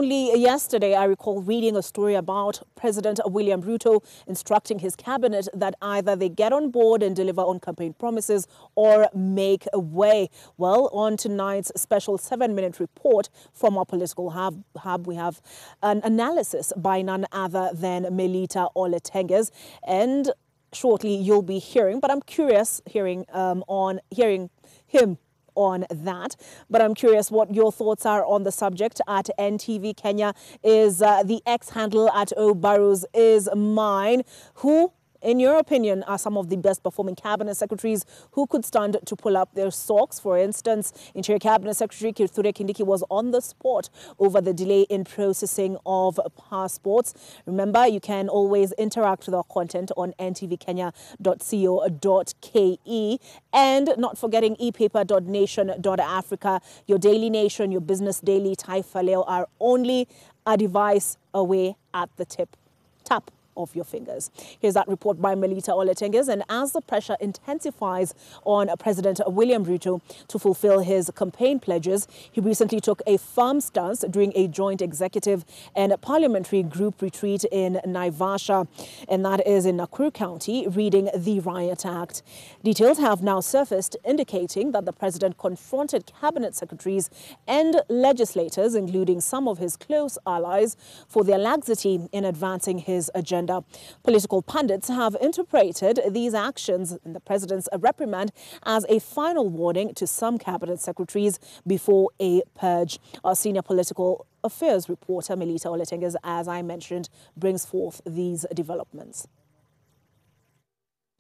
Only yesterday, I recall reading a story about President William Ruto instructing his cabinet that either they get on board and deliver on campaign promises or make a way. Well, on tonight's special 7-minute report from our political hub, we have an analysis by none other than Melita Oletenges, and shortly you'll be hearing, but I'm curious hearing him on that. But I'm curious what your thoughts are on the subject. At NTV Kenya is the X handle at O Barrows is mine. Who, in your opinion, are some of the best performing cabinet secretaries who could stand to pull up their socks? For instance, Interior Cabinet Secretary Kithure Kindiki was on the spot over the delay in processing of passports. Remember, you can always interact with our content on ntvkenya.co.ke, and not forgetting epaper.nation.africa. Your Daily Nation, your Business Daily, Taifa Leo are only a device away at the tap of your fingers. Here's that report by Melita Oletenges. And as the pressure intensifies on President William Ruto to fulfill his campaign pledges, he recently took a firm stance during a joint executive and parliamentary group retreat in Naivasha, and that is in Nakuru County, reading the Riot Act. Details have now surfaced indicating that the president confronted cabinet secretaries and legislators, including some of his close allies, for their laxity in advancing his agenda. Political pundits have interpreted these actions in the president's reprimand as a final warning to some cabinet secretaries before a purge. Our senior political affairs reporter, Melita Oletenges, as I mentioned, brings forth these developments.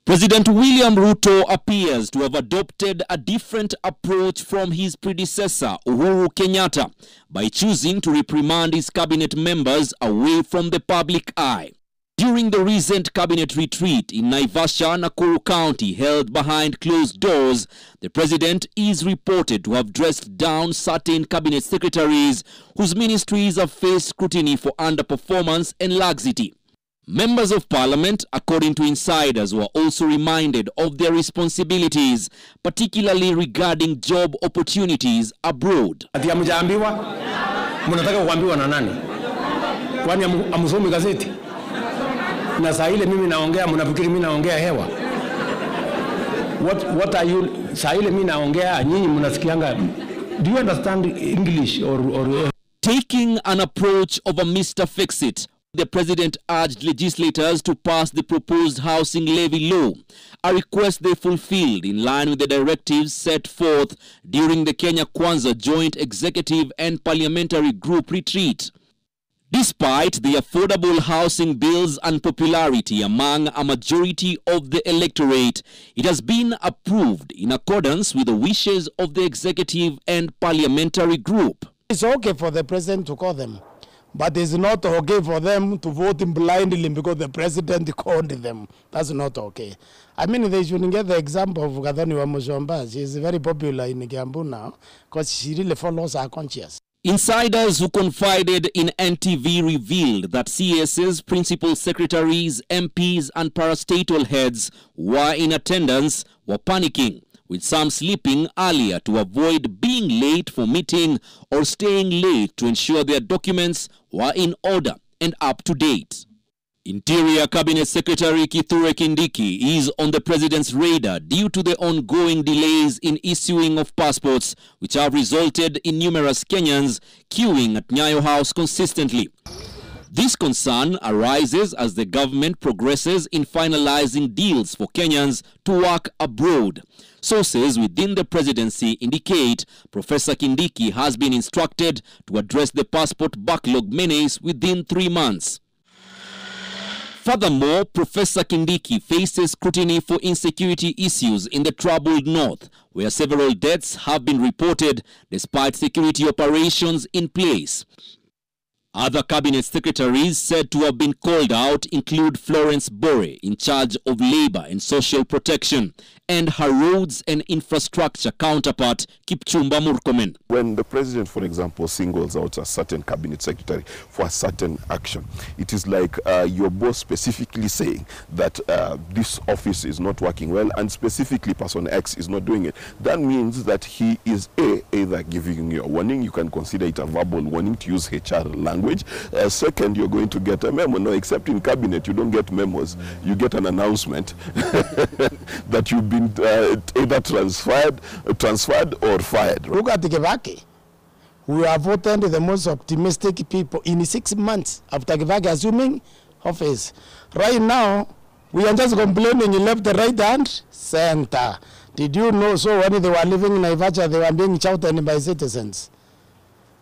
President William Ruto appears to have adopted a different approach from his predecessor, Uhuru Kenyatta, by choosing to reprimand his cabinet members away from the public eye. During the recent cabinet retreat in Naivasha, Nakuru County, held behind closed doors, the president is reported to have dressed down certain cabinet secretaries whose ministries have faced scrutiny for underperformance and laxity. Members of parliament, according to insiders, were also reminded of their responsibilities, particularly regarding job opportunities abroad. Na saa ile mimi naongea mnafikiri mimi naongea hewa. What are you, saa ile mimi naongea nyinyi mnasikianga? Do you understand English or Taking an approach of a Mr. Fix-It, the president urged legislators to pass the proposed housing levy law, a request they fulfilled in line with the directives set forth during the Kenya Kwanza joint executive and parliamentary group retreat. Despite the affordable housing bill's unpopularity among a majority of the electorate, it has been approved in accordance with the wishes of the executive and parliamentary group. It's okay for the president to call them, but it's not okay for them to vote blindly because the president called them. That's not okay. I mean, they should get the example of Gathoni Wamushomba. She is very popular in Kiambu now because she really follows her conscience. Insiders who confided in NTV revealed that CS's principal secretaries, MPs and parastatal heads were in attendance were panicking, with some sleeping earlier to avoid being late for meeting or staying late to ensure their documents were in order and up to date. Interior Cabinet Secretary Kithure Kindiki is on the president's radar due to the ongoing delays in issuing of passports, which have resulted in numerous Kenyans queuing at Nyayo House consistently. This concern arises as the government progresses in finalizing deals for Kenyans to work abroad. Sources within the presidency indicate Professor Kindiki has been instructed to address the passport backlog menace within 3 months. Furthermore, Professor Kindiki faces scrutiny for insecurity issues in the troubled north, where several deaths have been reported despite security operations in place. Other cabinet secretaries said to have been called out include Florence Bore, in charge of labor and social protection, and her roads and infrastructure counterpart, Kipchumba Murkomen. When the president, for example, singles out a certain cabinet secretary for a certain action, it is like your boss specifically saying that this office is not working well, and specifically person X is not doing it. That means that he is either giving you a warning, you can consider it a verbal warning to use HR language. Second, you're going to get a memo. No, except in cabinet, you don't get memos. You get an announcement that you've been either transferred or fired. Look at Kibaki. We have voted the most optimistic people in 6 months after Kibaki assuming office. Right now, we are just complaining left, right, and center. Did you know? So when they were living in Naivasha, they were being shouted by citizens.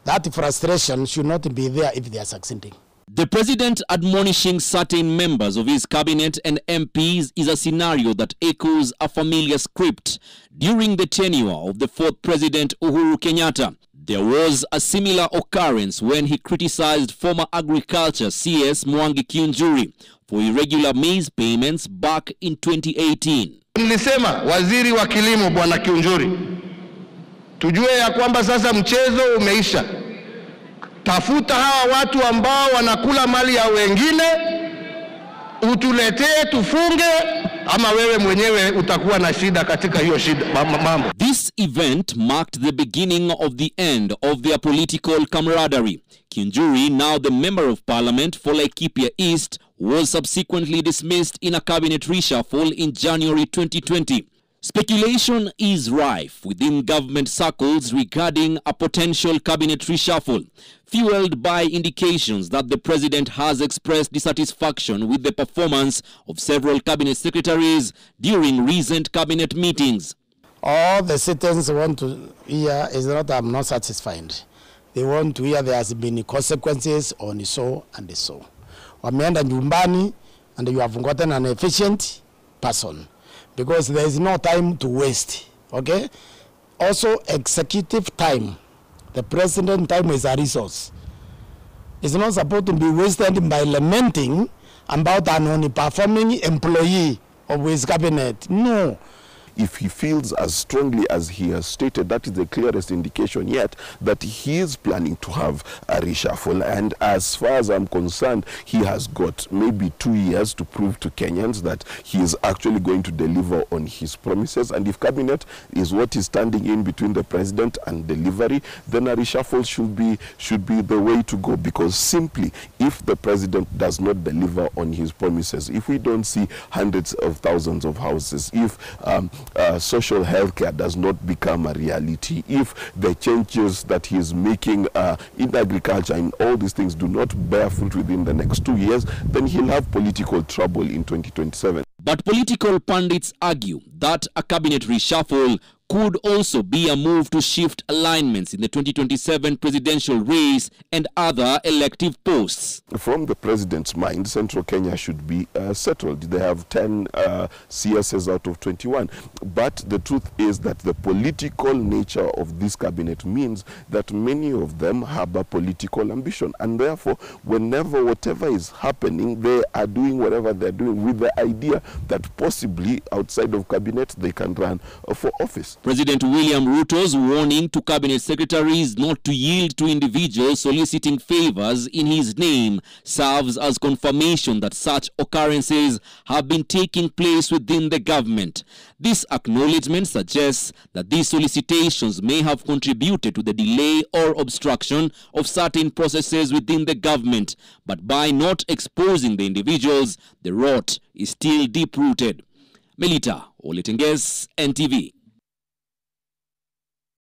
That frustration should not be there if they are succeeding. The president admonishing certain members of his cabinet and MPs is a scenario that echoes a familiar script during the tenure of the fourth president Uhuru Kenyatta. There was a similar occurrence when he criticized former agriculture CS Mwangi Kiunjuri for irregular maize payments back in 2018. Nilisema waziri wa kilimo bwana Kiunjuri, tujue ya kwamba sasa mchezo umeisha. Tafuta hawa watu ambao wanakula mali ya wengine, utuletee tufunge, ama wewe mwenyewe utakuwa na shida katika hiyo shida mambo. This event marked the beginning of the end of their political camaraderie. Kiunjuri, now the member of parliament for Laikipia East, was subsequently dismissed in a cabinet reshuffle in January 2020. Speculation is rife within government circles regarding a potential cabinet reshuffle, fueled by indications that the president has expressed dissatisfaction with the performance of several cabinet secretaries during recent cabinet meetings. All the citizens want to hear is not I'm not satisfied. They want to hear there has been consequences on so and so. Wameenda nyumbani and you have gotten an efficient person. Because there is no time to waste, okay? Also, executive time. The president time is a resource. It's not supposed to be wasted by lamenting about an underperforming employee of his cabinet. No. If he feels as strongly as he has stated, that is the clearest indication yet that he is planning to have a reshuffle. And as far as I'm concerned, he has got maybe 2 years to prove to Kenyans that he is actually going to deliver on his promises. And if cabinet is what is standing in between the president and delivery, then a reshuffle should be the way to go. Because simply, if the president does not deliver on his promises, if we don't see hundreds of thousands of houses, if social health care does not become a reality, if the changes that he is making in agriculture and all these things do not bear fruit within the next 2 years, then he'll have political trouble in 2027. But political pundits argue that a cabinet reshuffle could also be a move to shift alignments in the 2027 presidential race and other elective posts. From the president's mind, Central Kenya should be settled. They have 10 CSs out of 21. But the truth is that the political nature of this cabinet means that many of them have a political ambition. And therefore, whatever is happening, they are doing whatever they're doing with the idea that possibly outside of cabinet, they can run for office. President William Ruto's warning to cabinet secretaries not to yield to individuals soliciting favors in his name serves as confirmation that such occurrences have been taking place within the government. This acknowledgement suggests that these solicitations may have contributed to the delay or obstruction of certain processes within the government, but by not exposing the individuals, the rot is still deep-rooted. Melita Oletenges, NTV.